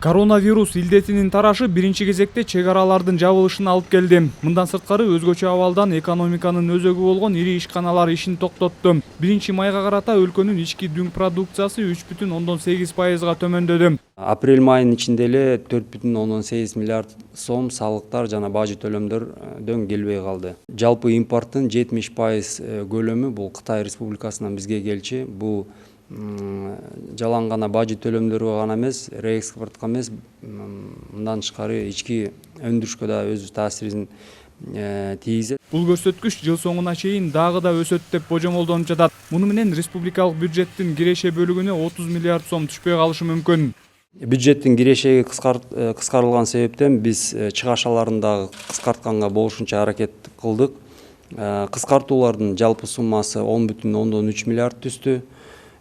Коронавирус илдетинин тарашы биринчи кезекте чек аралардын жабылышына алып келди. Мындан сырткары өзгөчө абалдан экономиканын өзөгү болгон ири ишканалар ишин токтотту. 1 майга карата өлкөнүн ички дүң продукциясы 3,8%га төмөндөдү. Апрель майынын ичинде эле 4,8 миллиард сом салыктар жана бажы төлөмдөрдөн келбей калды. Жалпы импорттун 70% көлөмү бул Кытай Республикасынан бизге келчү. Бул жалаң гана бажы төлөмдөргө гана эмес, реэкспортко эмес, мындан тышкары ички өндүрүшкө да өз таасирин тийгизет. Бул көрсөткүч жыл соңуна чейин дагы да өсөт деп божомолдонуп жатат. Муну менен республикалык бюджеттин киреше бөлүгүнө 30 миллиард сом түшпөй калышы мүмкүн. Бюджеттин кирешеги кыскарылган себептен биз чыгашаларын дагы кыскартканга болушунча аракет кылдык. Кыскартуулардын жалпы суммасы 10,3 миллиард түстү.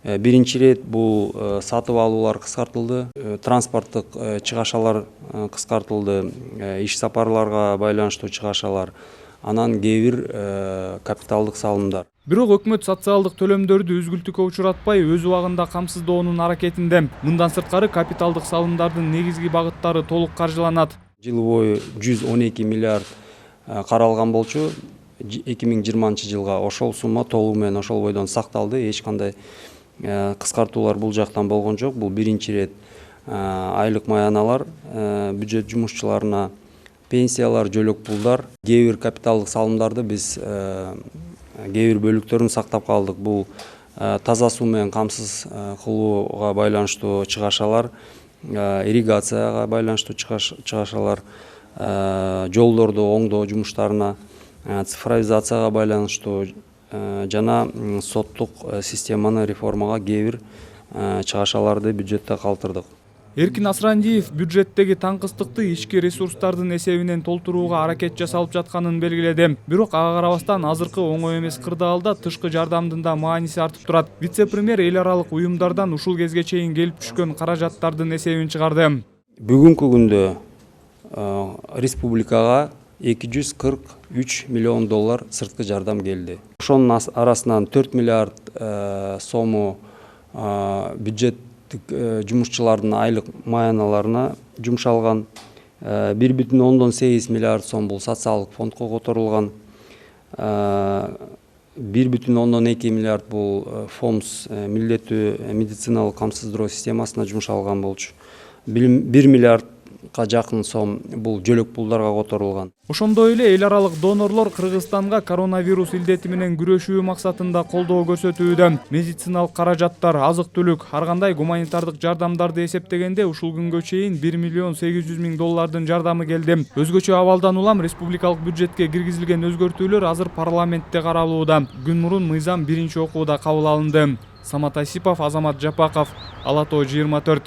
Биринчи ирет бул сатып алуулар кыскартылды, транспорттук чыгашалар кыскартылды, иш сапарларга байланыштуу чыгашалар, анан кээ бир капиталдык салымдар. Бирок өкмөт социалдык төлөмдөрдү үзгүлтүккө учуратпай өз убагында камсыздоонун аракетинде. Мындан сырткары капиталдык салымдардын негизги багыттары толук каржыланат. Жыл бою 112 миллиард каралган болчу. 2020 жылга ошол сумма толугу менен ошол бойдон сакталды. Эч кандай кыскартуулар бул жактан болгон жок. Бул биринчи ирет айлык маяналар, бюджет жумушчуларына пенсиялар, жөлөк пулдар, кээ бир капиталдык салымдарды биз кээ бир бөлүктөрүн сактап калдык. Бул таза суу менен камсыз кылууга байланыштуу чыгашалар, ирригацияга байланыштуу чыгашалар, жолдорду оңдоо жумуштарына, цифровизацияга байланыштуу жана соттук системаны реформага кээ бир чыгашаларды бюджетте калтырдык. Эркин Асрандиев бюджеттеги таңкыстыкты ички ресурстардын эсебинен толтурууга аракет жасалып жатканын белгиледи. Бирок ага карабастан азыркы оңой эмес кырдаалда тышкы жардамдын да мааниси артып турат. Вице-премьер эл аралык уюмдардан ушул кезге чейин келип түшкөн каражаттардын эсебин чыгарды. Бүгүнкү күндө республикага 243 миллион доллар сырткы жардам келди. Ошонун арасынан 4 миллиард сому бюджеттик жумушчулардын айлык маяналарына жумшалган, 1,8 миллиард сом бул социалдык фондко которулган, 1,2 миллиард бул ФОМС милдеттүү медициналык камсыздыруу системасына жумшалган болчу. 1 миллиардка жакын сом бул жөлөк пулдарга которулган. Ошондой эле эл аралык донорлор Кыргызстанга коронавирус илдети менен күрөшүү максатында колдоо көрсөтүүдө. Медициналык каражаттар, азык-түлүк, ар кандай гуманитардык жардамдарды эсептегенде ушул күнгө чейин 1,8 доллардын жардамы келди. Өзгөчө абалдан улам республикалык бюджетке киргизилген өзгөртүүлөр азыр парламентте каралууда. Күн мурун мыйзам биринчи окууда кабыл алынды. Самат Асипов, Азамат Жапаков, Ала Тоо 24.